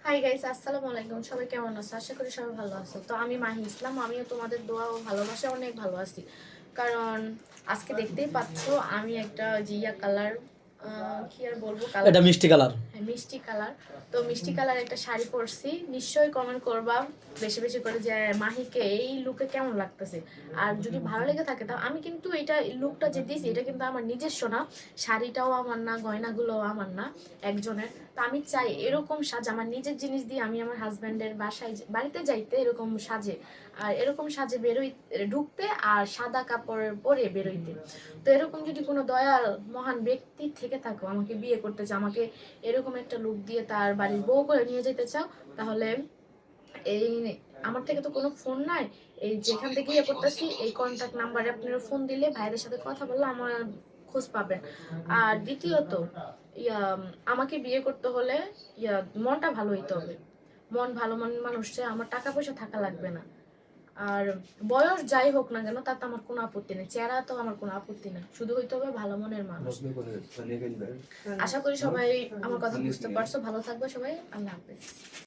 Hi guys, আসসালামু আলাইকুম। সবাই কেমন আছো? আশা করি সবাই ভালো আছো। তো আমি মাহি ইসলাম, আমিও তোমাদের দোয়া ও ভালোবাসা অনেক ভালো আছি। কারণ আজকে দেখতেই পাচ্ছো আমি একটা জিয়া কালার, কি আর বলবো, কালার, এটা মিষ্টি কালার। হ্যাঁ মিষ্টি কালার। তো মিষ্টি কালার একটা শাড়ি পরছি। নিশ্চয়ই কমেন্ট করবা বেশি বেশি করে যে মাহিকে এই লুকে কেমন লাগতেছে। আর যদি ভালো লেগে থাকে তো আমি কিন্তু এটা লুকটা যে দিছি এটা কিন্তু আমার নিজস্ব না, শাড়িটাও আমার না, গয়নাগুলোও আমার না, একজনের। তো আমি চাই এরকম সাজ, আমার নিজের জিনিস দিয়ে আমি আমার হাজব্যান্ডের বাসায় বাড়িতে যাইতে এরকম সাজে, আর এরকম সাজে বেরোই, ঢুকতে, আর সাদা কাপড় পরে বেরোইতে। তো এরকম যদি কোনো দয়াল মহান ব্যক্তি থেকে থাকো, আমাকে বিয়ে করতে চাও, আমাকে এরকম একটা লুক দিয়ে তার বাড়ির বউ করে নিয়ে যেতে চাও, তাহলে এই, আমার থেকে তো কোনো ফোন নাই, এই যেখান থেকে ইয়ে করতেছি এই কন্ট্যাক্ট নাম্বারে আপনারা ফোন দিলে ভাইদের সাথে কথা বললে আমার খোঁজ পাবেন। আর দ্বিতীয়ত, ইয়া, আমাকে বিয়ে করতে হলে ইয়া মনটা ভালো হইতে হবে। মন ভালো মানুষ চাই, আমার টাকা পয়সা থাকা লাগবে না। আর বয়স যাই হোক না কেন তাতে আমার কোনো আপত্তি নেই, চেহারা তো আমার কোনো আপত্তি নেই, শুধু হইতে হবে ভালো মনের মানুষ। আশা করি সবাই আমার কথা বুঝতে পারছো। ভালো থাকবে সবাই, আল্লাহ হাফেজ।